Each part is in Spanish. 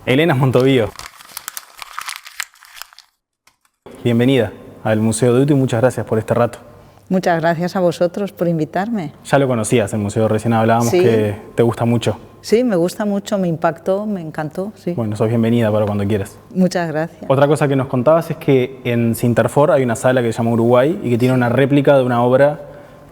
Elena Montovío. Bienvenida al Museo de UTU y muchas gracias por este rato. Muchas gracias a vosotros por invitarme. Ya lo conocías, el museo, recién hablábamos, sí. Que te gusta mucho. Sí, me gusta mucho, me impactó, me encantó. Sí. Bueno, sos bienvenida para cuando quieras. Muchas gracias. Otra cosa que nos contabas es que en Sinterfor hay una sala que se llama Uruguay y que tiene una réplica de una obra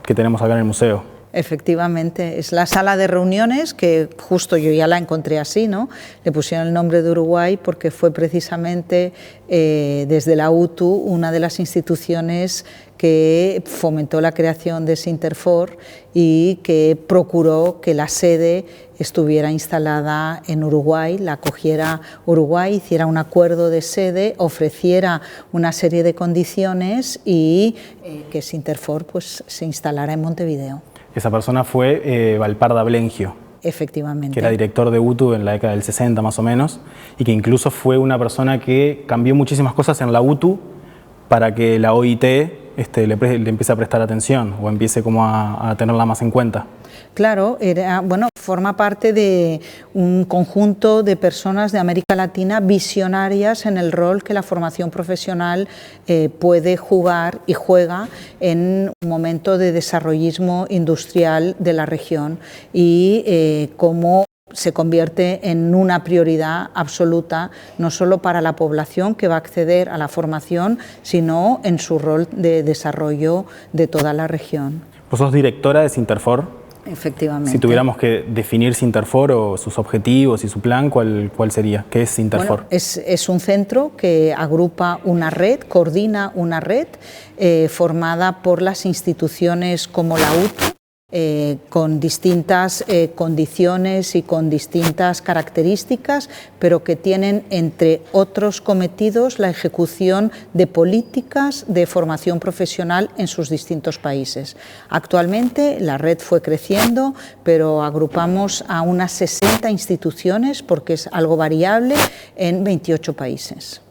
que tenemos acá en el museo. Efectivamente, es la sala de reuniones, que justo yo ya la encontré así, ¿no? Le pusieron el nombre de Uruguay porque fue precisamente desde la UTU una de las instituciones que fomentó la creación de Sinterfor y que procuró que la sede estuviera instalada en Uruguay, la acogiera Uruguay, hiciera un acuerdo de sede, ofreciera una serie de condiciones y que Sinterfor pues, se instalara en Montevideo. Esa persona fue Valparda Blengio. Efectivamente. Que era director de UTU en la década del 60 más o menos, y que incluso fue una persona que cambió muchísimas cosas en la UTU para que la OIT le empiece a prestar atención o empiece como a tenerla más en cuenta. Claro, forma parte de un conjunto de personas de América Latina visionarias en el rol que la formación profesional puede jugar y juega en un momento de desarrollismo industrial de la región y cómo se convierte en una prioridad absoluta, no solo para la población que va a acceder a la formación, sino en su rol de desarrollo de toda la región. ¿Vos sos directora de Sinterfor? Efectivamente. Si tuviéramos que definir Sinterfor o sus objetivos y su plan, ¿cuál sería? ¿Qué es Sinterfor? Bueno, es un centro que agrupa una red, coordina una red formada por las instituciones como la UTU, con distintas condiciones y con distintas características, pero que tienen, entre otros cometidos, la ejecución de políticas de formación profesional en sus distintos países. Actualmente la red fue creciendo, pero agrupamos a unas 60 instituciones, porque es algo variable, en 28 países.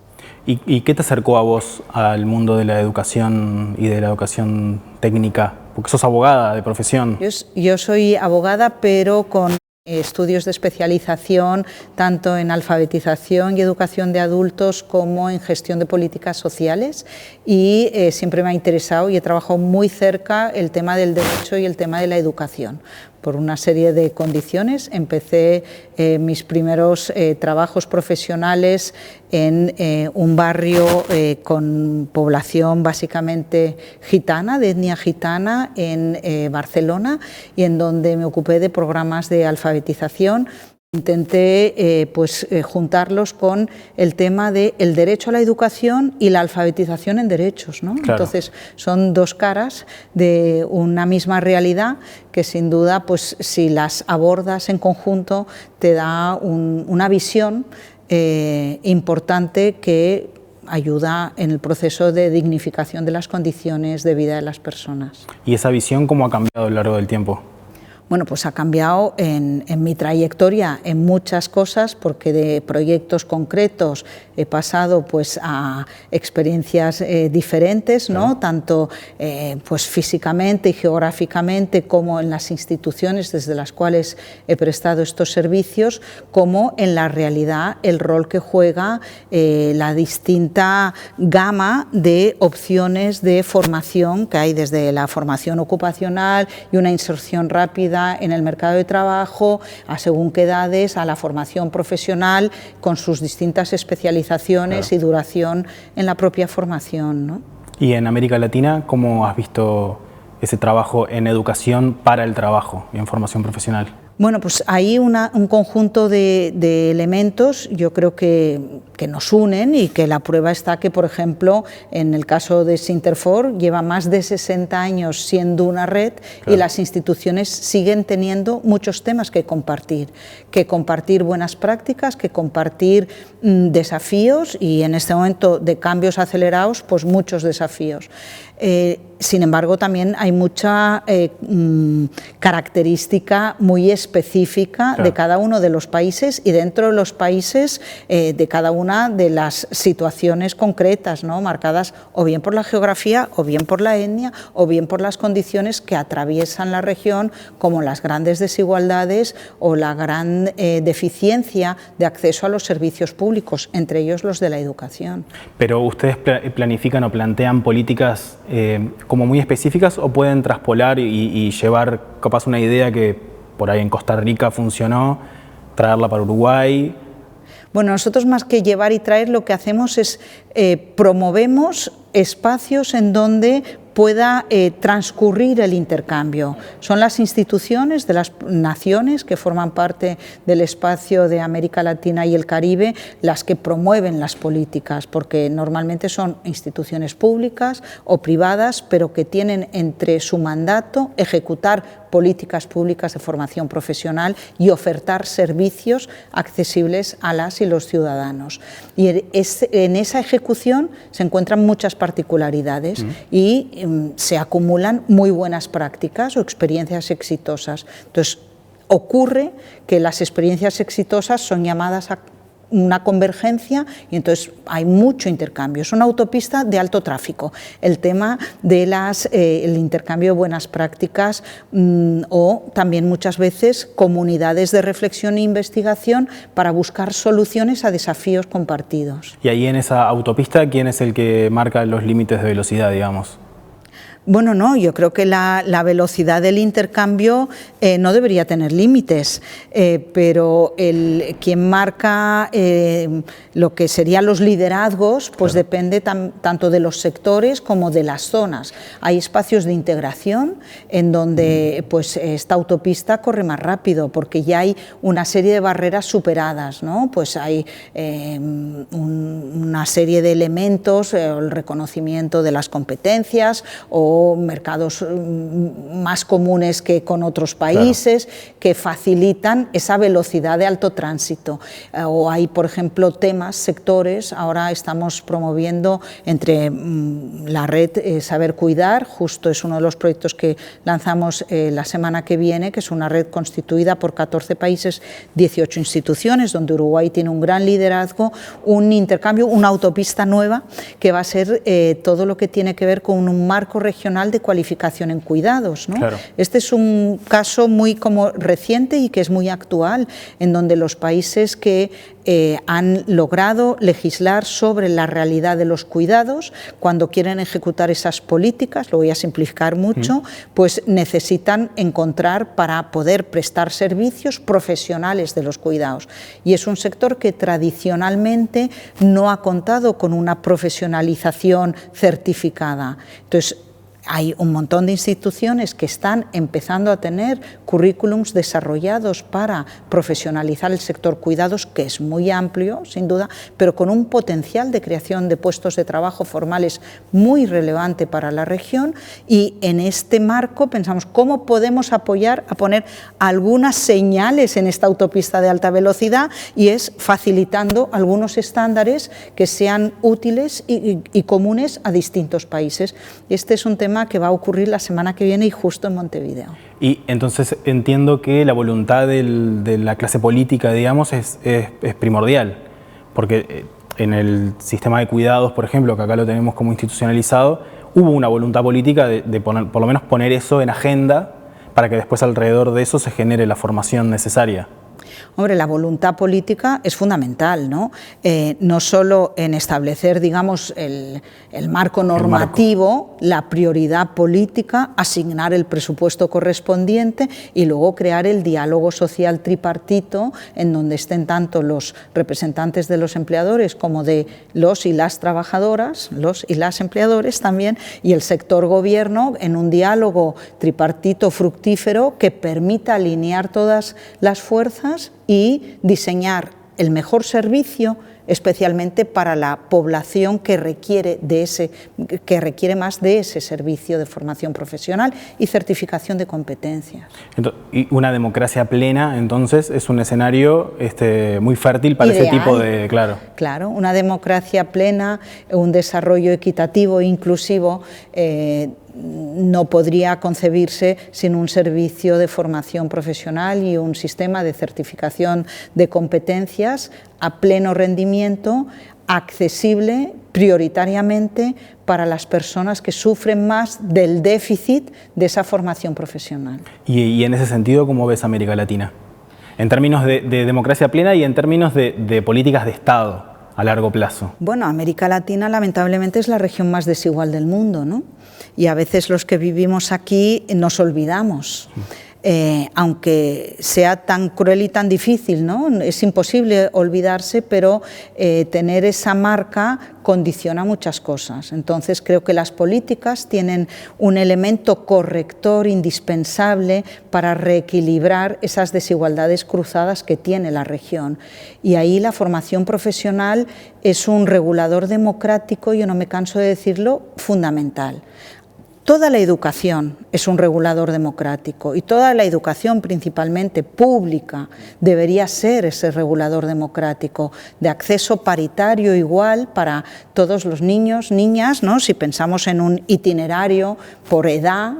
¿Y qué te acercó a vos al mundo de la educación y de la educación técnica? Porque sos abogada de profesión. Yo soy abogada, pero con estudios de especialización tanto en alfabetización y educación de adultos como en gestión de políticas sociales, y siempre me ha interesado y he trabajado muy cerca el tema del derecho y el tema de la educación. Por una serie de condiciones empecé mis primeros trabajos profesionales en un barrio con población básicamente gitana, de etnia gitana, en Barcelona, y en donde me ocupé de programas de alfabetización. Intenté juntarlos con el tema del derecho a la educación y la alfabetización en derechos, ¿no? Claro. Entonces son dos caras de una misma realidad que sin duda, pues si las abordas en conjunto, te da una visión importante que ayuda en el proceso de dignificación de las condiciones de vida de las personas. ¿Y esa visión cómo ha cambiado a lo largo del tiempo? Bueno, pues ha cambiado en mi trayectoria en muchas cosas, porque de proyectos concretos he pasado pues a experiencias diferentes, ¿no? Tanto pues físicamente y geográficamente, como en las instituciones desde las cuales he prestado estos servicios, como en la realidad el rol que juega la distinta gama de opciones de formación que hay, desde la formación ocupacional y una inserción rápida en el mercado de trabajo, a según qué edades, a la formación profesional con sus distintas especializaciones y duración en la propia formación, ¿no? Y en América Latina, ¿cómo has visto ese trabajo en educación para el trabajo y en formación profesional? Bueno, pues hay un conjunto de elementos, yo creo que nos unen, y que la prueba está que, por ejemplo, en el caso de Sinterfor lleva más de 60 años siendo una red, y las instituciones siguen teniendo muchos temas que compartir buenas prácticas, que compartir desafíos, y en este momento de cambios acelerados, pues muchos desafíos. Sin embargo, también hay mucha característica muy específica de cada uno de los países, y dentro de los países de cada una funciona de las situaciones concretas, ¿no? Marcadas o bien por la geografía, o bien por la etnia, o bien por las condiciones que atraviesan la región, como las grandes desigualdades o la gran deficiencia de acceso a los servicios públicos, entre ellos los de la educación. Pero ¿ustedes planifican o plantean políticas como muy específicas o pueden traspolar y llevar capaz una idea que por ahí en Costa Rica funcionó, traerla para Uruguay? Bueno, nosotros más que llevar y traer, lo que hacemos es promovemos espacios en donde pueda transcurrir el intercambio. Son las instituciones de las naciones que forman parte del espacio de América Latina y el Caribe las que promueven las políticas, porque normalmente son instituciones públicas o privadas, pero que tienen entre su mandato ejecutar políticas públicas de formación profesional y ofertar servicios accesibles a las y los ciudadanos. Y en esa ejecución se encuentran muchas particularidades y se acumulan muy buenas prácticas o experiencias exitosas. Entonces, ocurre que las experiencias exitosas son llamadas a una convergencia y entonces hay mucho intercambio. Es una autopista de alto tráfico. El tema de el intercambio de buenas prácticas o también muchas veces comunidades de reflexión e investigación para buscar soluciones a desafíos compartidos. Y ahí en esa autopista, ¿quién es el que marca los límites de velocidad, digamos? Bueno, no, yo creo que la velocidad del intercambio no debería tener límites, pero quien marca lo que serían los liderazgos, pues claro, depende tanto de los sectores como de las zonas. Hay espacios de integración en donde pues esta autopista corre más rápido porque ya hay una serie de barreras superadas, ¿no? Pues hay una serie de elementos, el reconocimiento de las competencias o mercados más comunes que con otros países, claro, que facilitan esa velocidad de alto tránsito. O hay, por ejemplo, temas, sectores, ahora estamos promoviendo entre la red Saber Cuidar, justo es uno de los proyectos que lanzamos la semana que viene, que es una red constituida por 14 países, 18 instituciones, donde Uruguay tiene un gran liderazgo, un intercambio, una autopista nueva, que va a ser todo lo que tiene que ver con un marco regional de cualificación en cuidados, ¿no? Claro. Este es un caso muy reciente y que es muy actual, en donde los países que han logrado legislar sobre la realidad de los cuidados, cuando quieren ejecutar esas políticas, lo voy a simplificar mucho, pues necesitan encontrar para poder prestar servicios profesionales de los cuidados. Y es un sector que tradicionalmente no ha contado con una profesionalización certificada. Entonces, hay un montón de instituciones que están empezando a tener currículums desarrollados para profesionalizar el sector cuidados, que es muy amplio, sin duda, pero con un potencial de creación de puestos de trabajo formales muy relevante para la región. Y en este marco pensamos cómo podemos apoyar a poner algunas señales en esta autopista de alta velocidad, y es facilitando algunos estándares que sean útiles y comunes a distintos países. Este es un tema que va a ocurrir la semana que viene y justo en Montevideo. Y entonces entiendo que la voluntad de la clase política, digamos, es primordial, porque en el sistema de cuidados, por ejemplo, que acá lo tenemos como institucionalizado, hubo una voluntad política de poner, por lo menos poner eso en agenda para que después alrededor de eso se genere la formación necesaria. Hombre, la voluntad política es fundamental, ¿no? No solo en establecer, digamos, el marco normativo, la prioridad política, asignar el presupuesto correspondiente y luego crear el diálogo social tripartito en donde estén tanto los representantes de los empleadores como de los y las trabajadoras, los y las empleadores también, y el sector gobierno en un diálogo tripartito fructífero que permita alinear todas las fuerzas y diseñar el mejor servicio, especialmente para la población que requiere más de ese servicio de formación profesional y certificación de competencias. Y una democracia plena, entonces, es un escenario muy fértil para ese tipo de... Claro, una democracia plena, un desarrollo equitativo e inclusivo no podría concebirse sin un servicio de formación profesional y un sistema de certificación de competencias a pleno rendimiento, accesible prioritariamente para las personas que sufren más del déficit de esa formación profesional. Y en ese sentido, ¿cómo ves América Latina? En términos de democracia plena y en términos de políticas de Estado a largo plazo. Bueno, América Latina lamentablemente es la región más desigual del mundo, ¿no? Y a veces los que vivimos aquí nos olvidamos. Aunque sea tan cruel y tan difícil, ¿no? Es imposible olvidarse, pero tener esa marca condiciona muchas cosas. Entonces creo que las políticas tienen un elemento corrector indispensable para reequilibrar esas desigualdades cruzadas que tiene la región. Y ahí la formación profesional es un regulador democrático, yo no me canso de decirlo, fundamental. Toda la educación es un regulador democrático y toda la educación, principalmente pública, debería ser ese regulador democrático de acceso paritario igual para todos los niños, niñas, ¿no? Si pensamos en un itinerario por edad,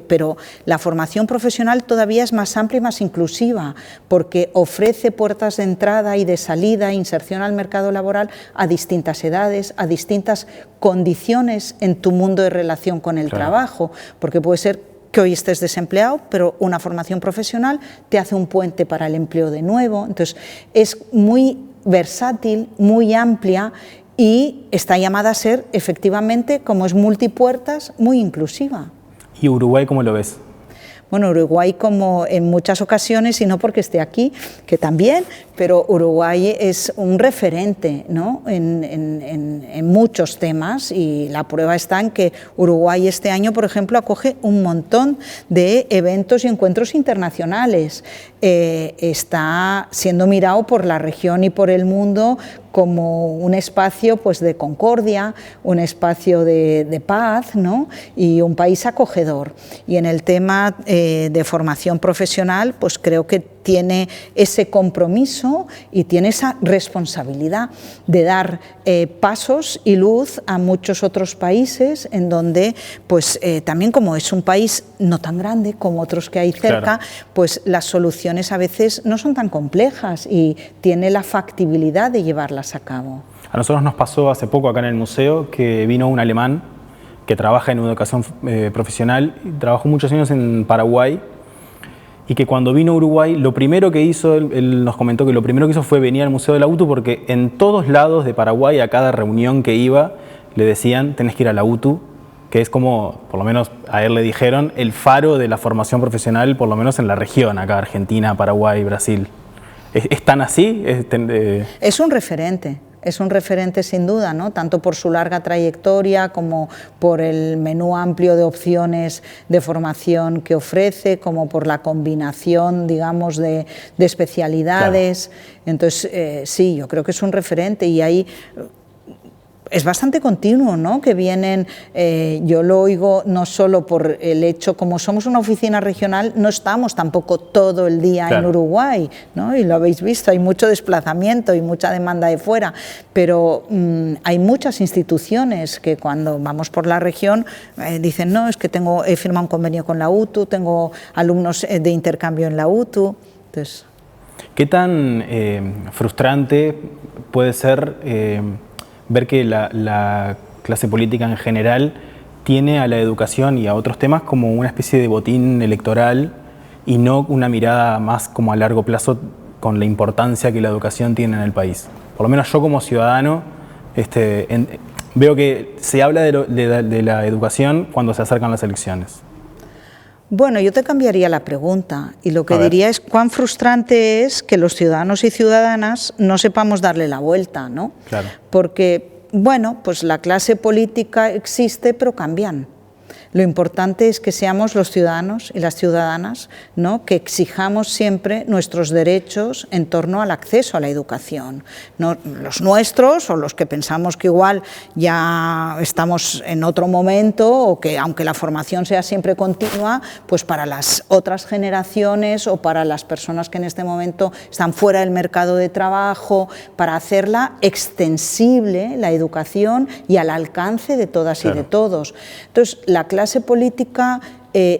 pero la formación profesional todavía es más amplia y más inclusiva porque ofrece puertas de entrada y de salida, inserción al mercado laboral a distintas edades, a distintas condiciones en tu mundo de relación con el trabajo, porque puede ser que hoy estés desempleado, pero una formación profesional te hace un puente para el empleo de nuevo. Entonces, es muy versátil, muy amplia y está llamada a ser, efectivamente, como es multipuertas, muy inclusiva. ¿Y Uruguay cómo lo ves? Bueno, Uruguay, como en muchas ocasiones, y no porque esté aquí, que también, pero Uruguay es un referente, ¿no? en muchos temas, y la prueba está en que Uruguay este año, por ejemplo, acoge un montón de eventos y encuentros internacionales. Está siendo mirado por la región y por el mundo como un espacio, pues, de concordia, un espacio de paz, ¿no? Y un país acogedor. Y en el tema de formación profesional, pues creo que tiene ese compromiso y tiene esa responsabilidad de dar pasos y luz a muchos otros países en donde, pues también como es un país no tan grande como otros que hay cerca, pues las soluciones a veces no son tan complejas y tiene la factibilidad de llevarlas a cabo. A nosotros nos pasó hace poco acá en el museo que vino un alemán que trabaja en educación profesional, trabajó muchos años en Paraguay, y que cuando vino a Uruguay, lo primero que hizo, él nos comentó que lo primero que hizo fue venir al Museo de la UTU, porque en todos lados de Paraguay, a cada reunión que iba, le decían, tenés que ir a la UTU, que es como, por lo menos a él le dijeron, el faro de la formación profesional, por lo menos en la región, acá Argentina, Paraguay, Brasil. ¿Es tan así? Es un referente. Es un referente sin duda, ¿no? Tanto por su larga trayectoria como por el menú amplio de opciones de formación que ofrece, como por la combinación, digamos, de especialidades. Claro. Entonces, sí, yo creo que es un referente y ahí es bastante continuo, ¿no? Que vienen, yo lo oigo no solo por el hecho, como somos una oficina regional, no estamos tampoco todo el día en Uruguay, ¿no? Y lo habéis visto, hay mucho desplazamiento y mucha demanda de fuera, pero hay muchas instituciones que cuando vamos por la región dicen, no, es que he firmado un convenio con la UTU, tengo alumnos de intercambio en la UTU. Entonces, ¿qué tan frustrante puede ser ver que la clase política en general tiene a la educación y a otros temas como una especie de botín electoral y no una mirada más como a largo plazo con la importancia que la educación tiene en el país? Por lo menos yo como ciudadano veo que se habla de la educación cuando se acercan las elecciones. Bueno, yo te cambiaría la pregunta y lo que diría es cuán frustrante es que los ciudadanos y ciudadanas no sepamos darle la vuelta, ¿no? Claro. Porque, bueno, pues la clase política existe, pero cambian. Lo importante es que seamos los ciudadanos y las ciudadanas, ¿no? Que exijamos siempre nuestros derechos en torno al acceso a la educación. No los nuestros o los que pensamos que igual ya estamos en otro momento o que aunque la formación sea siempre continua, pues para las otras generaciones o para las personas que en este momento están fuera del mercado de trabajo, para hacerla extensible la educación y al alcance de todas y de todos. Entonces, la clase clase política,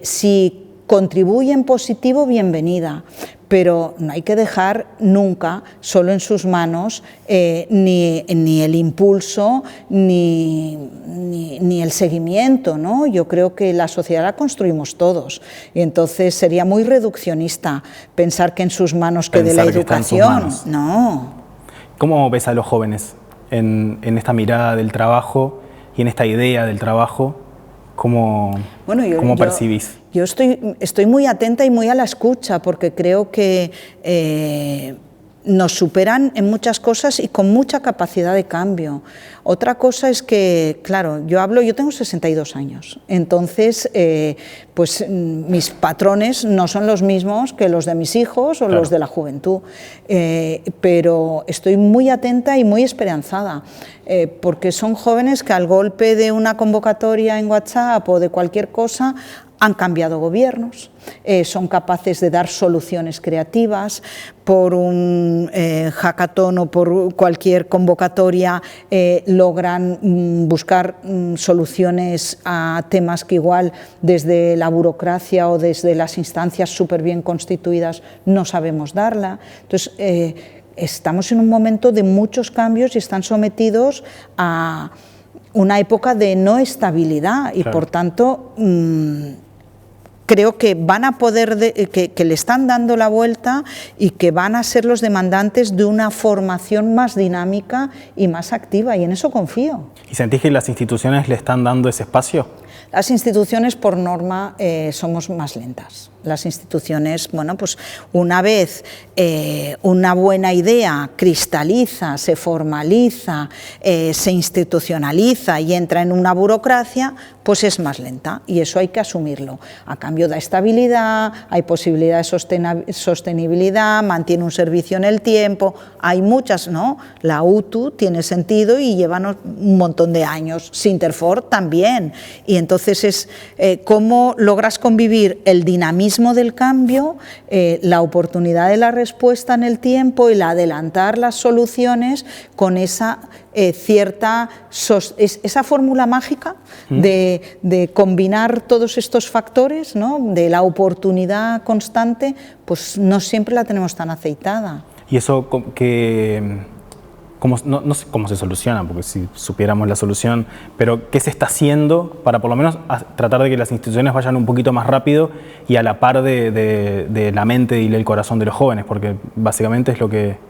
si contribuye en positivo, bienvenida, pero no hay que dejar nunca solo en sus manos ni el impulso ni el seguimiento, ¿no? Yo creo que la sociedad la construimos todos y entonces sería muy reduccionista pensar que en sus manos quede la educación. No. ¿Cómo ves a los jóvenes en esta mirada del trabajo y en esta idea del trabajo? ¿Cómo percibís? Yo estoy muy atenta y muy a la escucha, porque creo que nos superan en muchas cosas y con mucha capacidad de cambio. Otra cosa es que, claro, yo tengo 62 años, entonces pues mis patrones no son los mismos que los de mis hijos o los de la juventud, pero estoy muy atenta y muy esperanzada, porque son jóvenes que al golpe de una convocatoria en WhatsApp o de cualquier cosa han cambiado gobiernos, son capaces de dar soluciones creativas, por un hackathon o por cualquier convocatoria logran buscar soluciones a temas que igual desde la burocracia o desde las instancias súper bien constituidas no sabemos darla. Entonces, estamos en un momento de muchos cambios y están sometidos a una época de no estabilidad y por tanto creo que van a poder, que le están dando la vuelta y que van a ser los demandantes de una formación más dinámica y más activa, y en eso confío. ¿Y sentís que las instituciones le están dando ese espacio? Las instituciones, por norma, somos más lentas. Las instituciones, bueno, pues una vez una buena idea cristaliza, se formaliza, se institucionaliza y entra en una burocracia, pues es más lenta, y eso hay que asumirlo. A cambio da estabilidad, hay posibilidad de sostenibilidad, mantiene un servicio en el tiempo, hay muchas, ¿no? La UTU tiene sentido y lleva un montón de años, Sinterfor también, y entonces es cómo logras convivir el dinamismo del cambio, la oportunidad de la respuesta en el tiempo y el adelantar las soluciones con esa esa fórmula mágica de combinar todos estos factores, ¿no? De la oportunidad constante, pues no siempre la tenemos tan aceitada. Y eso no sé cómo se soluciona, porque si supiéramos la solución, pero ¿qué se está haciendo para por lo menos tratar de que las instituciones vayan un poquito más rápido y a la par de la mente y el corazón de los jóvenes? Porque básicamente es lo que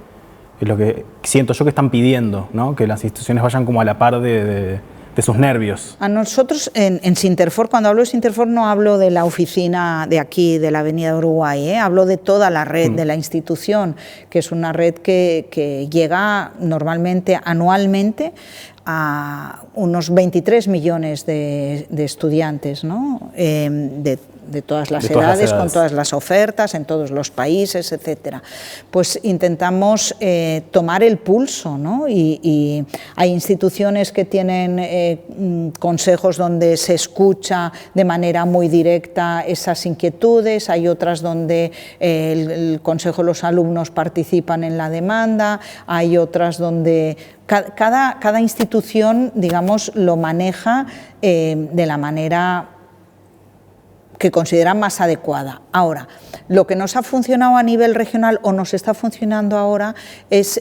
siento yo que están pidiendo, ¿no? Que las instituciones vayan como a la par de sus nervios. A nosotros en Sinterfor, cuando hablo de Sinterfor no hablo de la oficina de aquí, de la Avenida Uruguay, hablo de toda la red de la institución, que es una red que llega normalmente anualmente a unos 23 millones de estudiantes, ¿no? De todas las edades, con todas las ofertas, en todos los países, etcétera. Pues intentamos tomar el pulso, ¿no? Y hay instituciones que tienen consejos donde se escucha de manera muy directa esas inquietudes, hay otras donde el consejo de los alumnos participan en la demanda, hay otras donde cada institución, digamos, lo maneja de la manera que consideran más adecuada. Ahora, lo que nos ha funcionado a nivel regional o nos está funcionando ahora es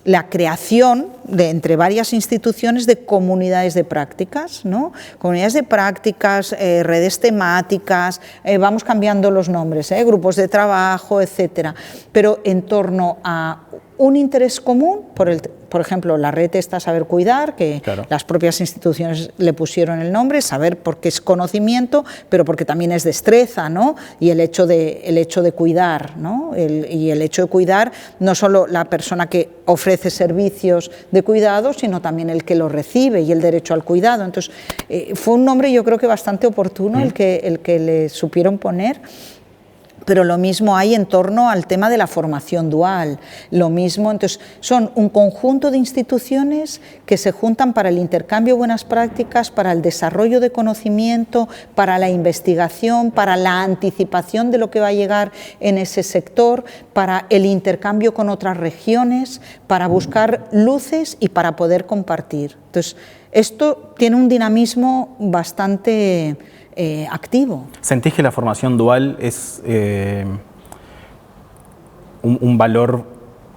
la creación entre varias instituciones de comunidades de prácticas, ¿no? Comunidades de prácticas, redes temáticas, vamos cambiando los nombres, grupos de trabajo, etcétera, pero en torno a un interés común, por ejemplo, la red esta Saber Cuidar, que claro, las propias instituciones le pusieron el nombre, saber porque es conocimiento, pero porque también es destreza, ¿no? Y el hecho de cuidar, ¿no? Y el hecho de cuidar, no solo la persona que ofrece servicios de cuidado, sino también el que los recibe y el derecho al cuidado. Entonces, fue un nombre yo creo que bastante oportuno el que le supieron poner. Pero lo mismo hay en torno al tema de la formación dual, lo mismo, entonces son un conjunto de instituciones que se juntan para el intercambio de buenas prácticas, para el desarrollo de conocimiento, para la investigación, para la anticipación de lo que va a llegar en ese sector, para el intercambio con otras regiones, para buscar luces y para poder compartir. Entonces, Esto tiene un dinamismo bastante activo. ¿Sentís que la formación dual es un valor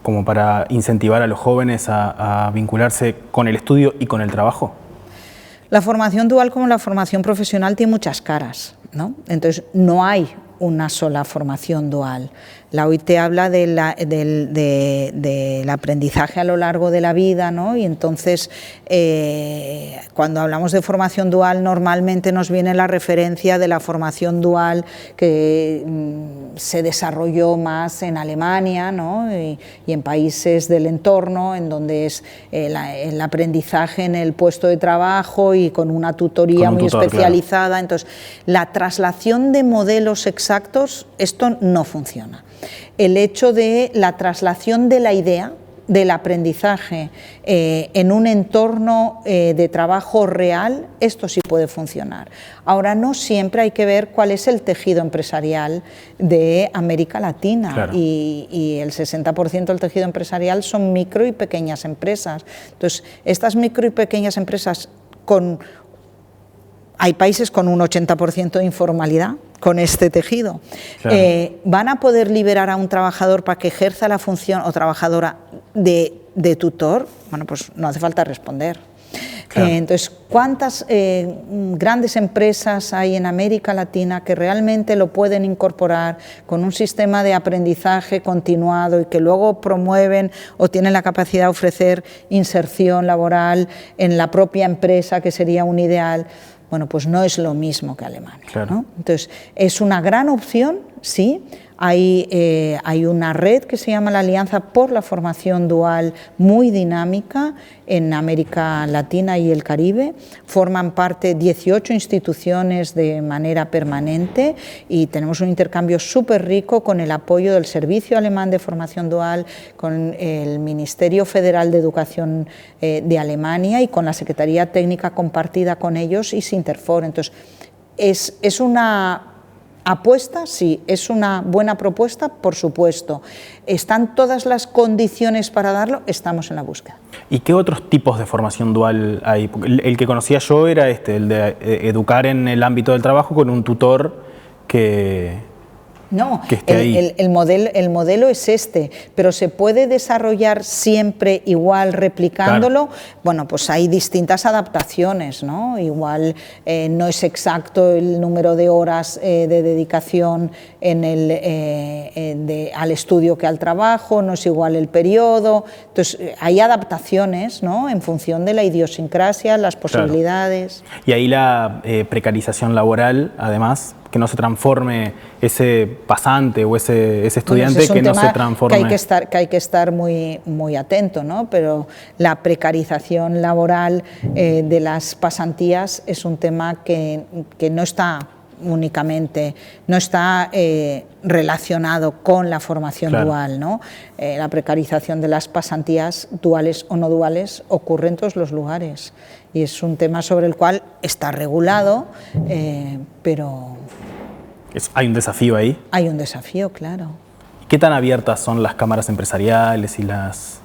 como para incentivar a los jóvenes a vincularse con el estudio y con el trabajo? La formación dual, como la formación profesional, tiene muchas caras, ¿no? Entonces, no hay una sola formación dual. La OIT habla del aprendizaje a lo largo de la vida, ¿no? Y entonces, cuando hablamos de formación dual, normalmente nos viene la referencia de la formación dual que se desarrolló más en Alemania, ¿no? y en países del entorno, en donde es el aprendizaje en el puesto de trabajo y con una tutoría muy especializada. Claro. Entonces, la traslación de modelos exactos, esto no funciona. El hecho de la traslación de la idea del aprendizaje en un entorno de trabajo real, esto sí puede funcionar. Ahora, no siempre hay que ver cuál es el tejido empresarial de América Latina. Claro. Y el 60% del tejido empresarial son micro y pequeñas empresas. Entonces, estas micro y pequeñas empresas hay países con un 80% de informalidad con este tejido. Claro. ¿Van a poder liberar a un trabajador para que ejerza la función o trabajadora de tutor? Bueno, pues no hace falta responder. Claro. Entonces, ¿cuántas grandes empresas hay en América Latina que realmente lo pueden incorporar con un sistema de aprendizaje continuado y que luego promueven o tienen la capacidad de ofrecer inserción laboral en la propia empresa, que sería un ideal? Bueno, pues no es lo mismo que Alemania. Claro. ¿No? Entonces, es una gran opción, sí. Hay una red que se llama la Alianza por la Formación Dual, muy dinámica en América Latina y el Caribe. Forman parte 18 instituciones de manera permanente y tenemos un intercambio súper rico con el apoyo del Servicio Alemán de Formación Dual, con el Ministerio Federal de Educación de Alemania y con la Secretaría Técnica compartida con ellos y Sinterfor. Entonces, es una apuesta, sí. ¿Es una buena propuesta? Por supuesto. ¿Están todas las condiciones para darlo? Estamos en la búsqueda. ¿Y qué otros tipos de formación dual hay? El que conocía yo era el de educar en el ámbito del trabajo con un tutor que esté ahí. El modelo es este, pero ¿se puede desarrollar siempre igual replicándolo? Claro. Bueno, pues hay distintas adaptaciones, ¿no? Igual no es exacto el número de horas de dedicación al estudio que al trabajo, no es igual el periodo. Entonces, hay adaptaciones, ¿no? En función de la idiosincrasia, las posibilidades. Claro. Y ahí la precarización laboral, además, que no se transforme ese pasante o ese estudiante, bueno, que no se transforme. Que hay que estar muy, muy atento, ¿no? Pero la precarización laboral de las pasantías es un tema que no está únicamente, no está relacionado con la formación claro. dual, ¿no? La precarización de las pasantías, duales o no duales, ocurre en todos los lugares y es un tema sobre el cual está regulado, pero... ¿Hay un desafío ahí? Hay un desafío, claro. ¿Qué tan abiertas son las cámaras empresariales y las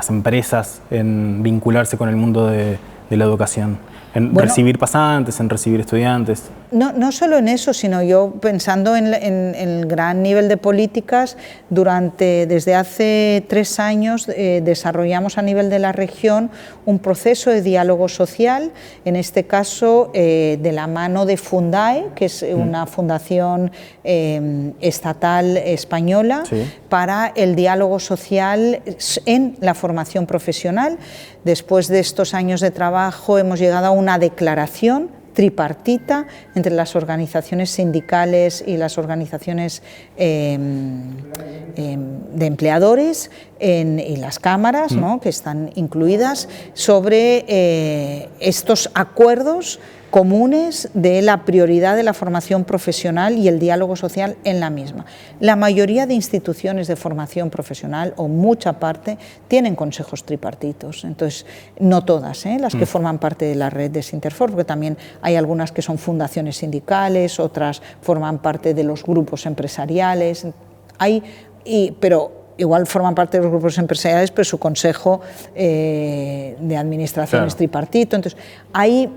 empresas en vincularse con el mundo de la educación? ¿En recibir pasantes, en recibir estudiantes? No solo en eso, sino yo pensando en el gran nivel de políticas, desde hace 3 años desarrollamos a nivel de la región un proceso de diálogo social, en este caso de la mano de Fundae, que es una fundación estatal española, sí. para el diálogo social en la formación profesional. Después de estos años de trabajo hemos llegado a una declaración tripartita entre las organizaciones sindicales y las organizaciones de empleadores y las cámaras, ¿no? que están incluidas, sobre estos acuerdos comunes de la prioridad de la formación profesional y el diálogo social en la misma. La mayoría de instituciones de formación profesional, o mucha parte, tienen consejos tripartitos. Entonces, no todas, las que forman parte de la red de Sinterfor, porque también hay algunas que son fundaciones sindicales, otras forman parte de los grupos empresariales. Pero igual forman parte de los grupos empresariales, pero su consejo de administración es tripartito. Entonces, hay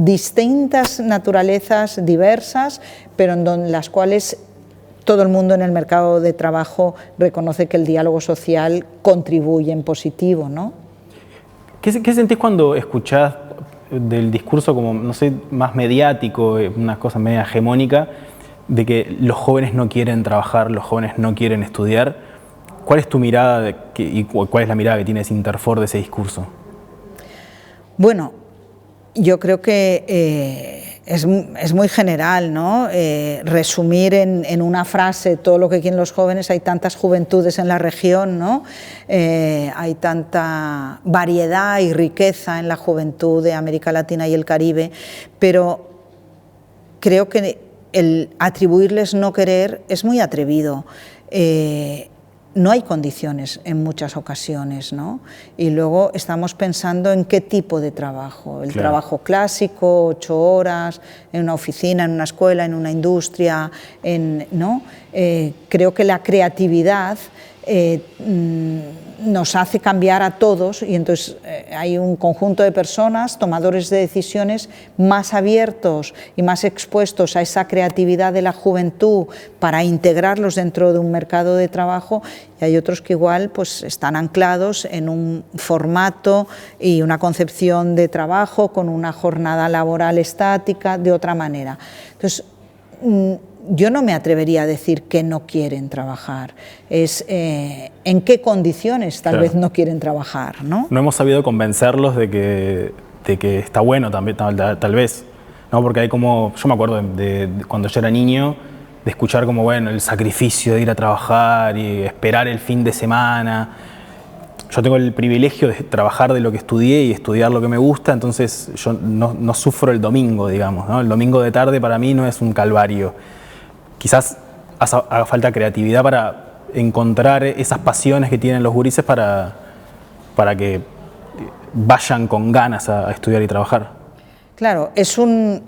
distintas naturalezas diversas, pero en las cuales todo el mundo en el mercado de trabajo reconoce que el diálogo social contribuye en positivo, ¿no? ¿Qué sentís cuando escuchás del discurso como, no sé, más mediático, una cosa media hegemónica, de que los jóvenes no quieren trabajar, los jóvenes no quieren estudiar? ¿Cuál es tu mirada y cuál es la mirada que tiene Sinterfor de ese discurso? Bueno, yo creo que es muy general, ¿no? Resumir en una frase todo lo que quieren los jóvenes. Hay tantas juventudes en la región, ¿no? Hay tanta variedad y riqueza en la juventud de América Latina y el Caribe, pero creo que el atribuirles no querer es muy atrevido. No hay condiciones en muchas ocasiones, ¿no? Y luego estamos pensando en qué tipo de trabajo. El trabajo clásico, 8 horas, en una oficina, en una escuela, en una industria, ¿no? Creo que la creatividad nos hace cambiar a todos, y entonces hay un conjunto de personas, tomadores de decisiones, más abiertos y más expuestos a esa creatividad de la juventud para integrarlos dentro de un mercado de trabajo, y hay otros que igual pues están anclados en un formato y una concepción de trabajo con una jornada laboral estática de otra manera. Entonces, yo no me atrevería a decir que no quieren trabajar, es en qué condiciones tal vez no quieren trabajar, ¿no? No hemos sabido convencerlos de que está bueno también, tal vez, ¿no? Porque hay como, yo me acuerdo de cuando yo era niño, de escuchar como, bueno, el sacrificio de ir a trabajar y esperar el fin de semana. Yo tengo el privilegio de trabajar de lo que estudié y estudiar lo que me gusta, entonces yo no sufro el domingo, digamos, ¿no? El domingo de tarde para mí no es un calvario. Quizás haga falta creatividad para encontrar esas pasiones que tienen los gurises para que vayan con ganas a estudiar y trabajar. Claro, es un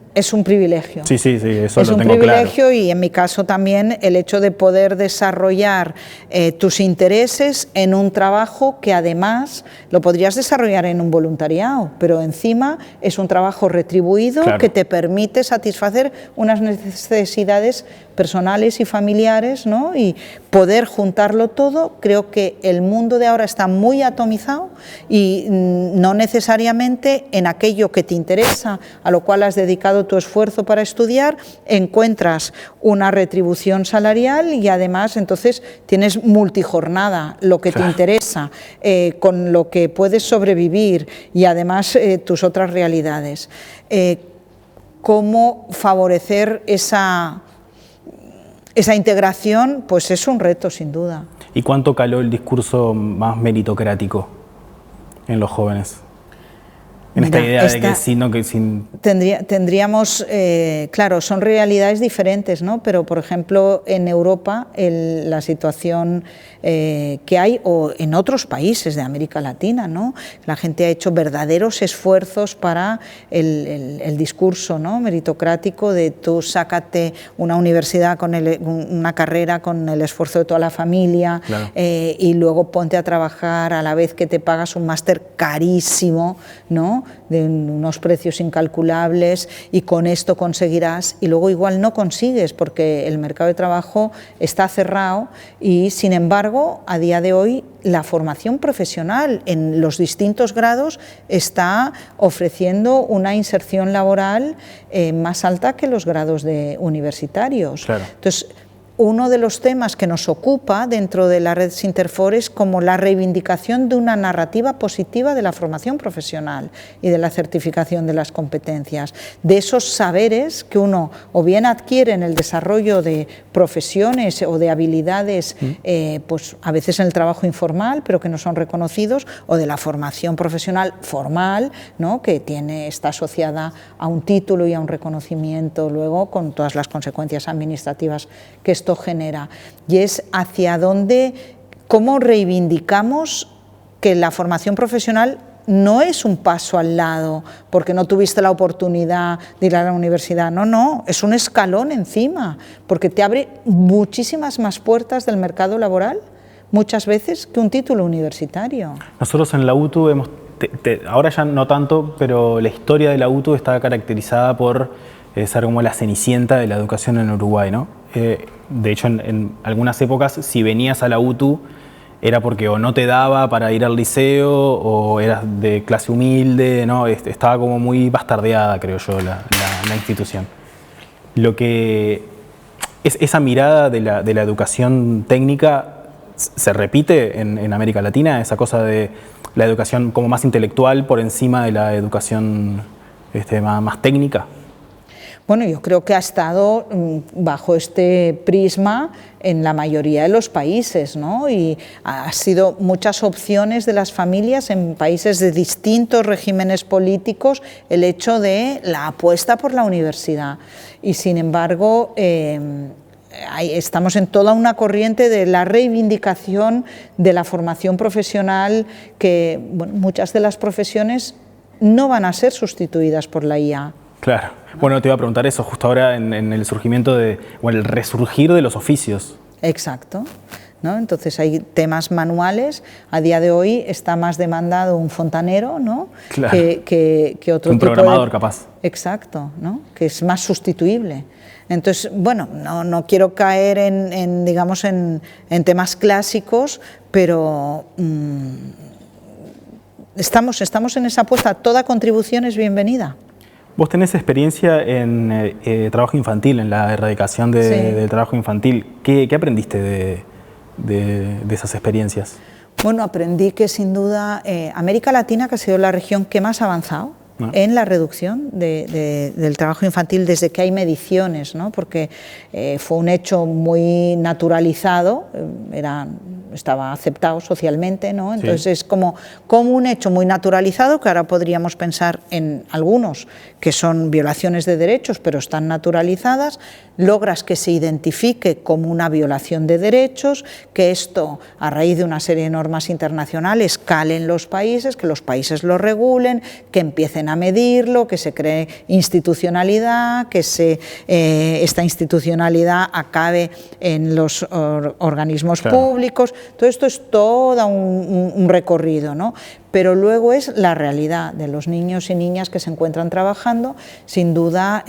privilegio. Sí, eso lo tengo claro. Es un privilegio, y en mi caso también el hecho de poder desarrollar tus intereses en un trabajo que además lo podrías desarrollar en un voluntariado, pero encima es un trabajo retribuido que te permite satisfacer unas necesidades personales y familiares, ¿no? Y poder juntarlo todo. Creo que el mundo de ahora está muy atomizado y no necesariamente en aquello que te interesa, a lo cual has dedicado tu esfuerzo para estudiar, encuentras una retribución salarial, y además entonces tienes multijornada, lo que te interesa, con lo que puedes sobrevivir, y además tus otras realidades. ¿Cómo favorecer esa integración? Pues es un reto, sin duda. ¿Y cuánto caló el discurso más meritocrático en los jóvenes? En esta idea de que sí, no que sin... Tendríamos, claro, son realidades diferentes, ¿no? Pero, por ejemplo, en Europa la situación que hay, o en otros países de América Latina, ¿no? La gente ha hecho verdaderos esfuerzos para el discurso, ¿no?, meritocrático de tú sácate una universidad, una carrera con el esfuerzo de toda la familia, y luego ponte a trabajar a la vez que te pagas un máster carísimo, ¿no?, de unos precios incalculables, y con esto conseguirás, y luego igual no consigues porque el mercado de trabajo está cerrado. Y sin embargo, a día de hoy la formación profesional en los distintos grados está ofreciendo una inserción laboral más alta que los grados universitarios. Entonces, uno de los temas que nos ocupa dentro de la red Sinterfor es como la reivindicación de una narrativa positiva de la formación profesional y de la certificación de las competencias, de esos saberes que uno o bien adquiere en el desarrollo de profesiones o de habilidades, pues a veces en el trabajo informal, pero que no son reconocidos, o de la formación profesional formal, ¿no?, que está asociada a un título y a un reconocimiento luego, con todas las consecuencias administrativas que esto genera. Y es hacia dónde, cómo reivindicamos que la formación profesional no es un paso al lado porque no tuviste la oportunidad de ir a la universidad, no, es un escalón encima, porque te abre muchísimas más puertas del mercado laboral, muchas veces que un título universitario. Nosotros en la UTU ahora ya no tanto, pero la historia de la UTU está caracterizada por ser como la cenicienta de la educación en Uruguay, ¿no? De hecho, en algunas épocas, si venías a la UTU, era porque o no te daba para ir al liceo o eras de clase humilde, ¿no? Estaba como muy bastardeada, creo yo, la institución. Lo que esa mirada de la educación técnica se repite en América Latina, esa cosa de la educación como más intelectual por encima de la educación más técnica. Bueno, yo creo que ha estado bajo este prisma en la mayoría de los países, ¿no? Y ha sido muchas opciones de las familias en países de distintos regímenes políticos el hecho de la apuesta por la universidad. Y sin embargo, estamos en toda una corriente de la reivindicación de la formación profesional, que bueno, muchas de las profesiones no van a ser sustituidas por la IA. Claro. Bueno, te iba a preguntar eso justo ahora en el surgimiento o el resurgir de los oficios. Exacto, ¿no? Entonces hay temas manuales. A día de hoy está más demandado un fontanero, ¿no? Claro. que otro un tipo programador capaz. Exacto, ¿no? Que es más sustituible. Entonces, bueno, no quiero caer digamos, en temas clásicos, pero estamos en esa apuesta. Toda contribución es bienvenida. Vos tenés experiencia en trabajo infantil, en la erradicación del trabajo infantil. ¿Qué aprendiste de esas experiencias? Bueno, aprendí que sin duda América Latina, que ha sido la región que más ha avanzado en la reducción del trabajo infantil desde que hay mediciones, ¿no? Porque fue un hecho muy naturalizado, estaba aceptado socialmente, ¿no? Entonces sí. Es como un hecho muy naturalizado, que ahora podríamos pensar en algunos que son violaciones de derechos, pero están naturalizadas, logras que se identifique como una violación de derechos, que esto, a raíz de una serie de normas internacionales, cale en los países, que los países lo regulen, que empiecen a medirlo, que se cree institucionalidad, que esta institucionalidad acabe en los organismos públicos. Todo esto es todo un recorrido, ¿no? Pero luego es la realidad de los niños y niñas que se encuentran trabajando, sin duda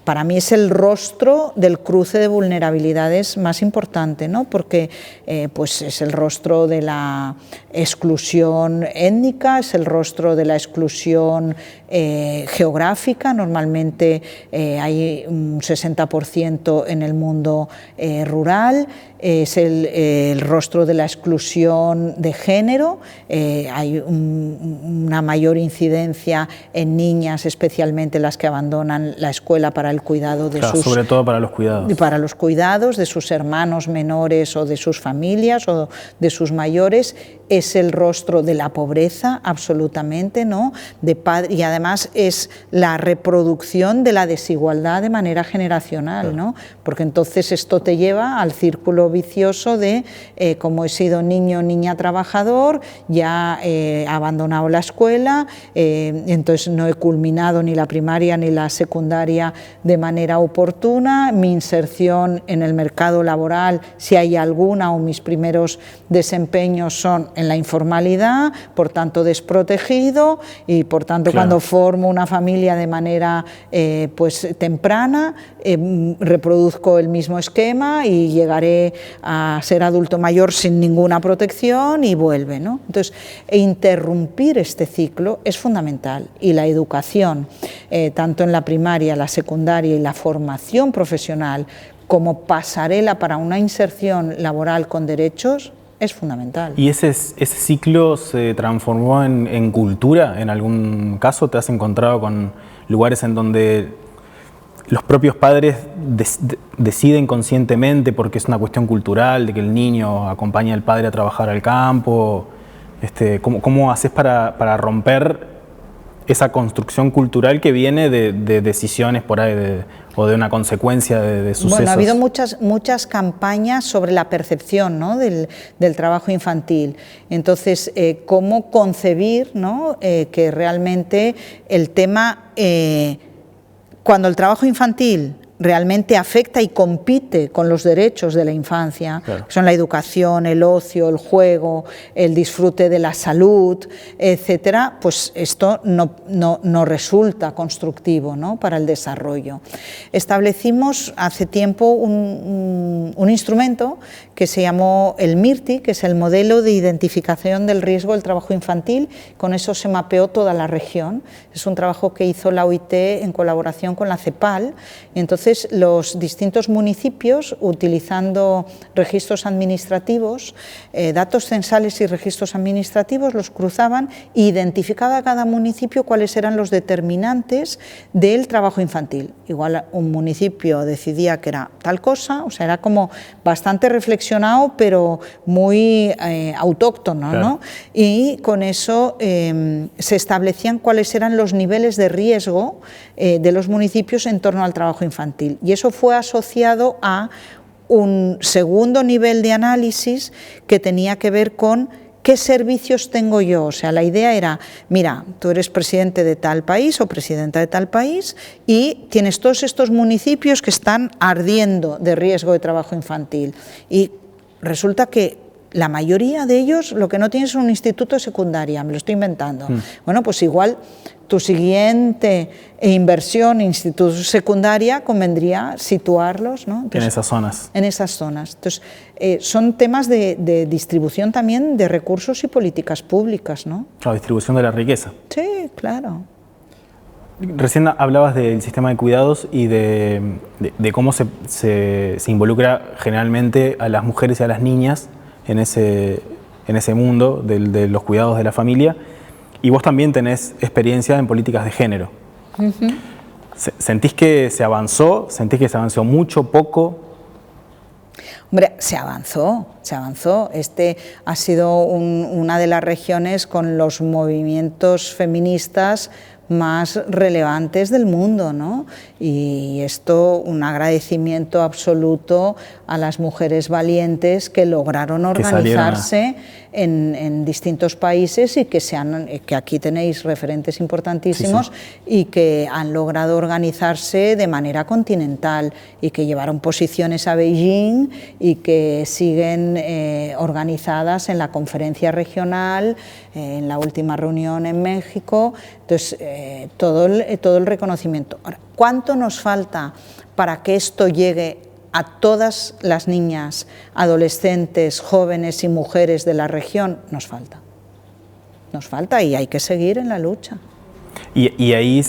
para mí es el rostro del cruce de vulnerabilidades más importante, ¿no? Porque pues es el rostro de la exclusión étnica, es el rostro de la exclusión geográfica. Normalmente hay un 60% en el mundo rural, es el rostro de la exclusión de género, hay una mayor incidencia en niñas, especialmente las que abandonan la escuela para el cuidado de sobre todo para los cuidados. Para los cuidados de sus hermanos menores o de sus familias o de sus mayores. Es el rostro de la pobreza, absolutamente, ¿no? Y además es la reproducción de la desigualdad de manera generacional, ¿no? Porque entonces esto te lleva al círculo vicioso de como he sido niño o niña trabajador, ya he abandonado la escuela, entonces no he culminado ni la primaria ni la secundaria de manera oportuna, mi inserción en el mercado laboral, si hay alguna, o mis primeros desempeños son en la informalidad, por tanto desprotegido, y por tanto cuando formo una familia de manera pues temprana, reproduzco el mismo esquema y llegaré a ser adulto mayor sin ninguna protección y vuelve, ¿no? Entonces, interrumpir este ciclo es fundamental, y la educación, tanto en la primaria, la secundaria y la formación profesional como pasarela para una inserción laboral con derechos, es fundamental. ¿Y ese ciclo se transformó en cultura en algún caso? ¿Te has encontrado con lugares en donde los propios padres deciden conscientemente, porque es una cuestión cultural, de que el niño acompaña al padre a trabajar al campo? ¿Cómo haces para romper esa construcción cultural que viene de decisiones por ahí o de una consecuencia de sucesos? Bueno, ha habido muchas campañas sobre la percepción, ¿no? del trabajo infantil. Entonces, cómo concebir, ¿no? Que realmente el tema, cuando el trabajo infantil realmente afecta y compite con los derechos de la infancia, claro, que son la educación, el ocio, el juego, el disfrute de la salud, etcétera, pues esto no resulta constructivo, ¿no?, para el desarrollo. Establecimos hace tiempo un instrumento que se llamó el MIRTI, que es el Modelo de Identificación del Riesgo del Trabajo Infantil. Con eso se mapeó toda la región. Es un trabajo que hizo la OIT en colaboración con la CEPAL. Y entonces los distintos municipios, utilizando registros administrativos, datos censales y registros administrativos, los cruzaban e identificaba cada municipio cuáles eran los determinantes del trabajo infantil. Igual un municipio decidía que era tal cosa, o sea, era como bastante reflexionado, pero muy autóctono, claro, ¿no? Y con eso se establecían cuáles eran los niveles de riesgo de los municipios en torno al trabajo infantil. Y eso fue asociado a un segundo nivel de análisis que tenía que ver con ¿qué servicios tengo yo? O sea, la idea era, mira, tú eres presidente de tal país o presidenta de tal país y tienes todos estos municipios que están ardiendo de riesgo de trabajo infantil. Y resulta que la mayoría de ellos lo que no tienen es un instituto de secundaria, me lo estoy inventando. Bueno, pues igual tu siguiente inversión en institutos de secundaria convendría situarlos, ¿no? Entonces, en esas zonas. En esas zonas. Entonces, son temas de distribución también de recursos y políticas públicas, ¿no? La distribución de la riqueza. Sí, claro. Recién hablabas del sistema de cuidados y de cómo se involucra generalmente a las mujeres y a las niñas en ese mundo de los cuidados de la familia, y vos también tenés experiencia en políticas de género. ¿Sentís que se avanzó? ¿Sentís que se avanzó mucho, poco? Hombre, se avanzó. Este ha sido una de las regiones con los movimientos feministas más relevantes del mundo, ¿no? Y esto, un agradecimiento absoluto a las mujeres valientes que lograron organizarse en distintos países y que aquí tenéis referentes importantísimos, sí, sí, y que han logrado organizarse de manera continental y que llevaron posiciones a Beijing y que siguen organizadas en la conferencia regional, en la última reunión en México. Entonces, todo el reconocimiento. Ahora, ¿cuánto nos falta para que esto llegue a todas las niñas, adolescentes, jóvenes y mujeres de la región? Nos falta y hay que seguir en la lucha. ¿Y ahí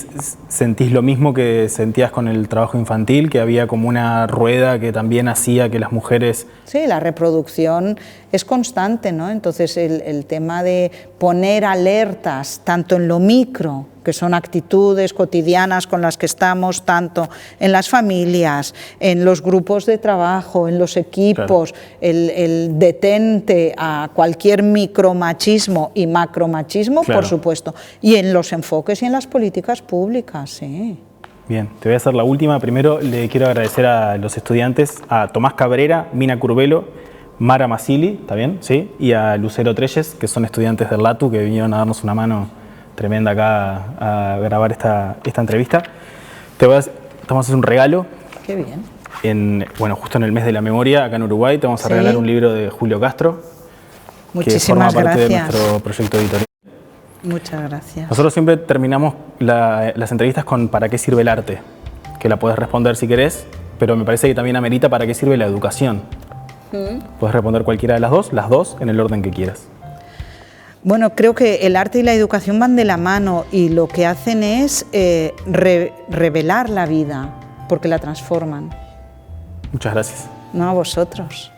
sentís lo mismo que sentías con el trabajo infantil, que había como una rueda que también hacía que las mujeres... Sí, la reproducción es constante, ¿no? Entonces el tema de poner alertas, tanto en lo micro, que son actitudes cotidianas con las que estamos tanto en las familias, en los grupos de trabajo, en los equipos, claro, el detente a cualquier micromachismo y macromachismo, claro, por supuesto, y en los enfoques y en las políticas públicas, sí. Bien, te voy a hacer la última. Primero le quiero agradecer a los estudiantes, a Tomás Cabrera, Mina Curbelo, Mara Masili, ¿está bien? ¿Sí? Y a Lucero Treyes, que son estudiantes del LATU, que vinieron a darnos una mano tremenda acá a grabar esta entrevista. Te vamos a hacer un regalo. Qué bien. Bueno, justo en el mes de la memoria, acá en Uruguay, te vamos a regalar un libro de Julio Castro. Muchísimas que forma parte gracias. De nuestro proyecto editorial. Muchas gracias. Nosotros siempre terminamos las entrevistas con ¿para qué sirve el arte? Que la podés responder si querés, pero me parece que también amerita ¿para qué sirve la educación? Puedes responder cualquiera de las dos en el orden que quieras. Bueno, creo que el arte y la educación van de la mano y lo que hacen es revelar la vida, porque la transforman. Muchas gracias. No, a vosotros.